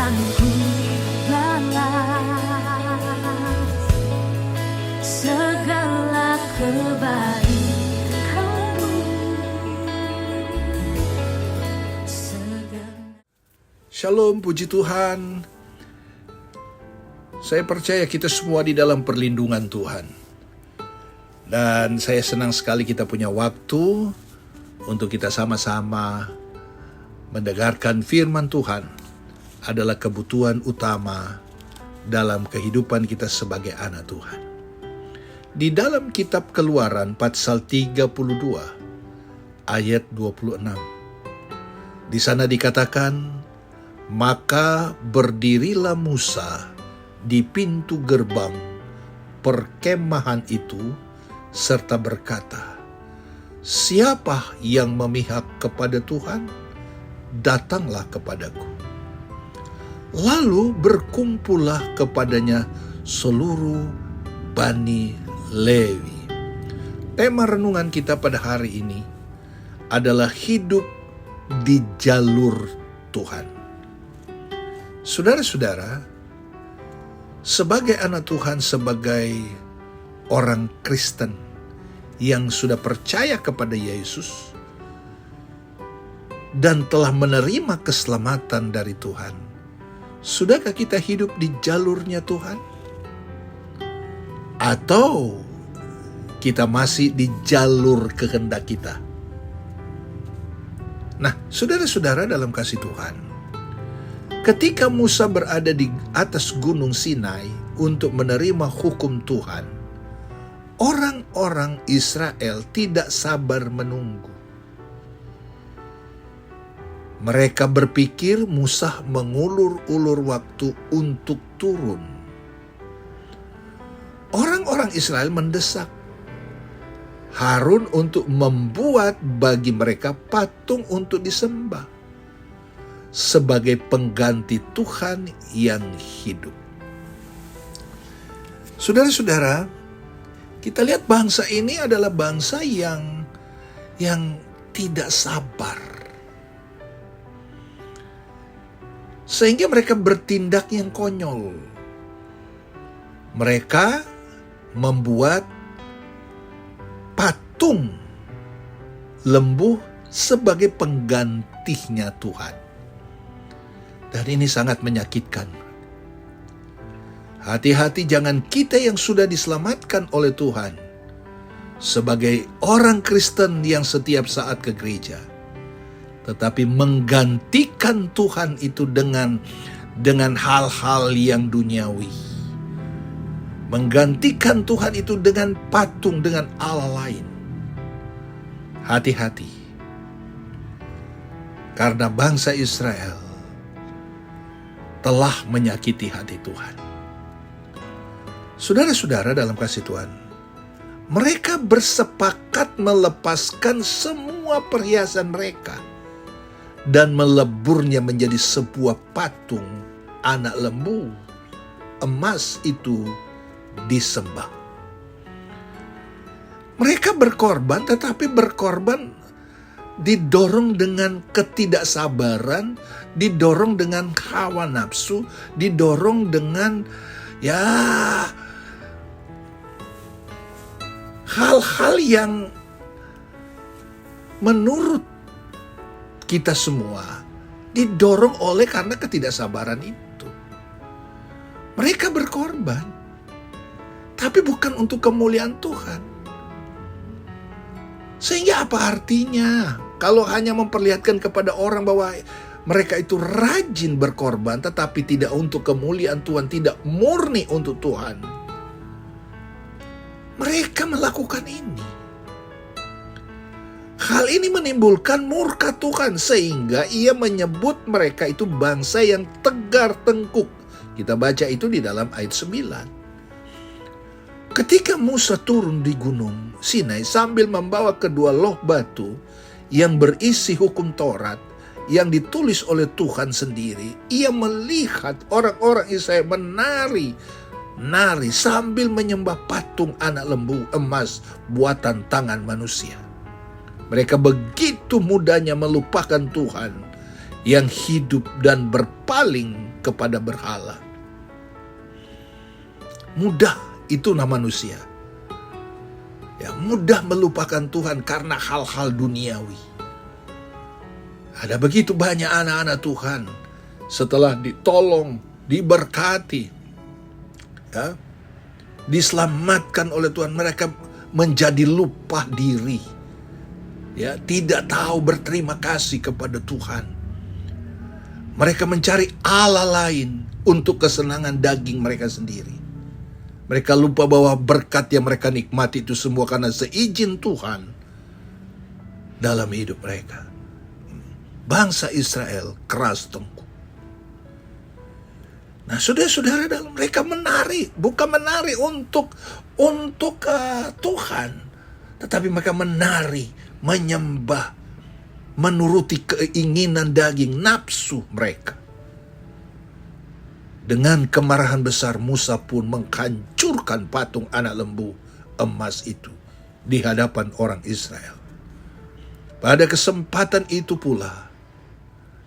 akan ku balas segala kebaikanmu. Shalom, puji Tuhan. Saya percaya kita semua di dalam perlindungan Tuhan. Dan saya senang sekali kita punya waktu untuk kita sama-sama mendengarkan firman Tuhan. Adalah kebutuhan utama dalam kehidupan kita sebagai anak Tuhan. Di dalam kitab Keluaran pasal 32 ayat 26. Di sana dikatakan, maka berdirilah Musa di pintu gerbang perkemahan itu serta berkata, siapa yang memihak kepada Tuhan, datanglah kepadaku. Lalu berkumpullah kepadanya seluruh Bani Lewi. Tema renungan kita pada hari ini adalah hidup di jalur Tuhan. Saudara-saudara, sebagai anak Tuhan, sebagai orang Kristen yang sudah percaya kepada Yesus dan telah menerima keselamatan dari Tuhan, sudahkah kita hidup di jalurnya Tuhan? Atau kita masih di jalur kehendak kita? Nah, saudara-saudara dalam kasih Tuhan, ketika Musa berada di atas gunung Sinai untuk menerima hukum Tuhan, orang-orang Israel tidak sabar menunggu. Mereka berpikir Musa mengulur-ulur waktu untuk turun. Orang-orang Israel mendesak Harun untuk membuat bagi mereka patung untuk disembah sebagai pengganti Tuhan yang hidup. Saudara-saudara, kita lihat bangsa ini adalah bangsa yang tidak sabar. Sehingga mereka bertindak yang konyol. Mereka membuat patung lembu sebagai penggantinya Tuhan. Dan ini sangat menyakitkan. Hati-hati, jangan kita yang sudah diselamatkan oleh Tuhan sebagai orang Kristen yang setiap saat ke gereja, tetapi menggantikan Tuhan itu dengan hal-hal yang duniawi. Menggantikan Tuhan itu dengan patung, dengan Allah lain. Hati-hati. Karena bangsa Israel telah menyakiti hati Tuhan. Saudara-saudara dalam kasih Tuhan, mereka bersepakat melepaskan semua perhiasan mereka dan meleburnya menjadi sebuah patung anak lembu emas itu disembah. Mereka berkorban, tetapi berkorban didorong dengan ketidaksabaran, didorong dengan hawa nafsu, didorong dengan hal-hal yang menurut kita semua didorong oleh karena ketidaksabaran itu. Mereka berkorban, tapi bukan untuk kemuliaan Tuhan. Sehingga apa artinya kalau hanya memperlihatkan kepada orang bahwa mereka itu rajin berkorban, tetapi tidak untuk kemuliaan Tuhan, tidak murni untuk Tuhan. Mereka melakukan ini. Hal ini menimbulkan murka Tuhan, sehingga ia menyebut mereka itu bangsa yang tegar tengkuk. Kita baca itu di dalam ayat 9. Ketika Musa turun di gunung Sinai sambil membawa kedua loh batu yang berisi hukum Taurat yang ditulis oleh Tuhan sendiri, ia melihat orang-orang Israel menari sambil menyembah patung anak lembu emas buatan tangan manusia. Mereka begitu mudahnya melupakan Tuhan yang hidup dan berpaling kepada berhala. Mudah itulah manusia. Ya, mudah melupakan Tuhan karena hal-hal duniawi. Ada begitu banyak anak-anak Tuhan setelah ditolong, diberkati, ya, diselamatkan oleh Tuhan, mereka menjadi lupa diri. Ya, tidak tahu berterima kasih kepada Tuhan. Mereka mencari Allah lain untuk kesenangan daging mereka sendiri. Mereka lupa bahwa berkat yang mereka nikmati itu semua karena seizin Tuhan dalam hidup mereka. Bangsa Israel keras tengkuk. Nah, saudara-saudara, dalam mereka menari, bukan menari untuk Tuhan, tetapi mereka menari, menyembah, menuruti keinginan daging, nafsu mereka. Dengan kemarahan besar, Musa pun menghancurkan patung anak lembu emas itu di hadapan orang Israel. Pada kesempatan itu pula,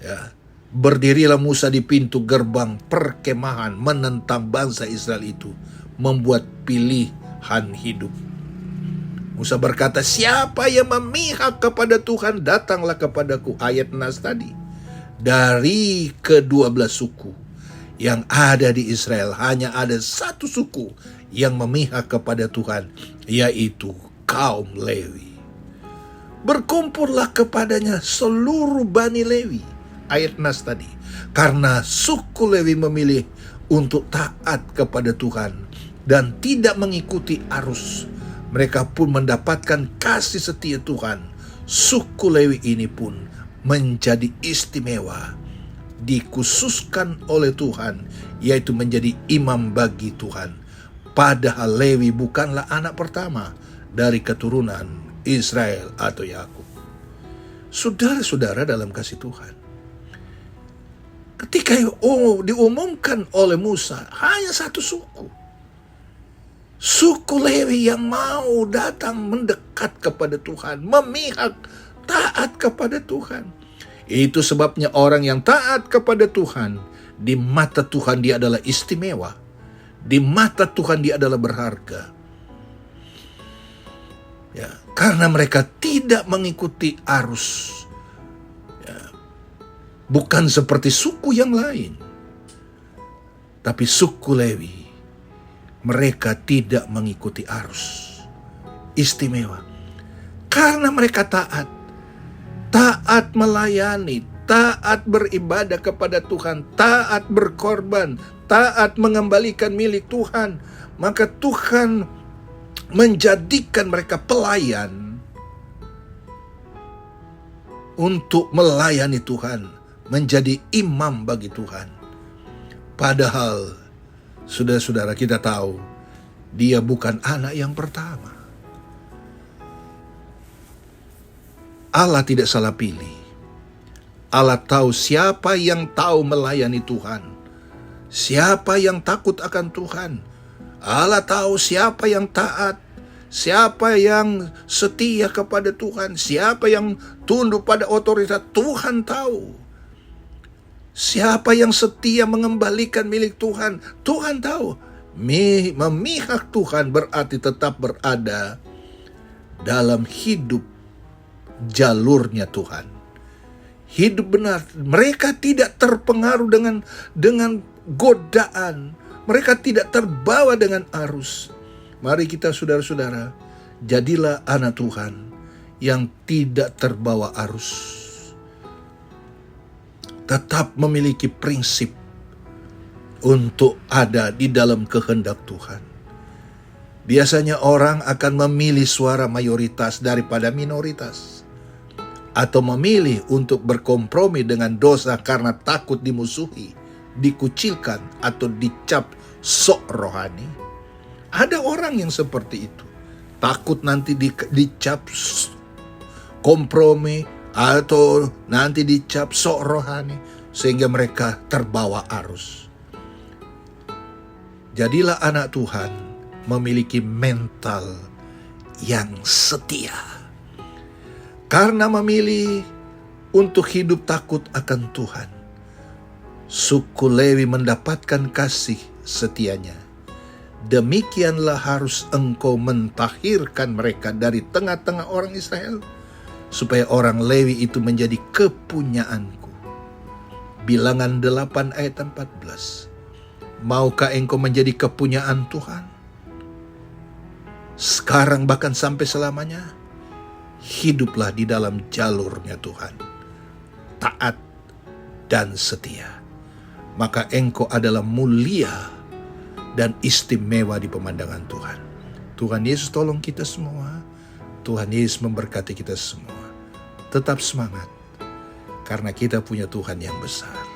ya, berdirilah Musa di pintu gerbang perkemahan menentang bangsa Israel itu, membuat pilihan hidup. Musa berkata, siapa yang memihak kepada Tuhan, datanglah kepadaku. Ayat nas tadi. Dari ke-12 suku yang ada di Israel, hanya ada satu suku yang memihak kepada Tuhan, yaitu kaum Lewi. Berkumpullah kepadanya seluruh Bani Lewi. Ayat nas tadi. Karena suku Lewi memilih untuk taat kepada Tuhan dan tidak mengikuti arus, mereka pun mendapatkan kasih setia Tuhan. Suku Lewi ini pun menjadi istimewa, dikhususkan oleh Tuhan, yaitu menjadi imam bagi Tuhan. Padahal Lewi bukanlah anak pertama dari keturunan Israel atau Yakub. Saudara-saudara dalam kasih Tuhan, ketika diumumkan oleh Musa, hanya satu suku, suku Lewi yang mau datang mendekat kepada Tuhan, memihak, taat kepada Tuhan. Itu sebabnya orang yang taat kepada Tuhan, di mata Tuhan dia adalah istimewa. Di mata Tuhan dia adalah berharga. Ya, karena mereka tidak mengikuti arus. Ya, bukan seperti suku yang lain. Tapi suku Lewi, mereka tidak mengikuti arus. Istimewa. Karena mereka taat. Taat melayani, taat beribadah kepada Tuhan, taat berkorban, taat mengembalikan milik Tuhan. Maka Tuhan menjadikan mereka pelayan untuk melayani Tuhan, menjadi imam bagi Tuhan. Padahal, saudara-saudara, kita tahu, dia bukan anak yang pertama. Allah tidak salah pilih. Allah tahu siapa yang tahu melayani Tuhan. Siapa yang takut akan Tuhan. Allah tahu siapa yang taat. Siapa yang setia kepada Tuhan. Siapa yang tunduk pada otoritas. Tuhan tahu. Siapa yang setia mengembalikan milik Tuhan. Tuhan tahu. Memihak Tuhan berarti tetap berada dalam hidup jalurnya Tuhan. Hidup benar. Mereka tidak terpengaruh dengan godaan. Mereka tidak terbawa dengan arus. Mari kita, saudara-saudara, jadilah anak Tuhan yang tidak terbawa arus. Tetap memiliki prinsip untuk ada di dalam kehendak Tuhan. Biasanya orang akan memilih suara mayoritas daripada minoritas. Atau memilih untuk berkompromi dengan dosa karena takut dimusuhi, dikucilkan, atau dicap sok rohani. Ada orang yang seperti itu. Takut nanti dicap kompromi, atau nanti dicap sok rohani, sehingga mereka terbawa arus. Jadilah anak Tuhan memiliki mental yang setia. Karena memilih untuk hidup takut akan Tuhan, suku Lewi mendapatkan kasih setianya. Demikianlah harus engkau mentahirkan mereka dari tengah-tengah orang Israel, supaya orang Lewi itu menjadi kepunyaanku. Bilangan 8 ayat 14. Maukah engkau menjadi kepunyaan Tuhan? Sekarang bahkan sampai selamanya, hiduplah di dalam jalurnya Tuhan, taat dan setia. Maka engkau adalah mulia dan istimewa di pemandangan Tuhan. Tuhan Yesus tolong kita semua. Tuhan Yesus memberkati kita semua. Tetap semangat, karena kita punya Tuhan yang besar.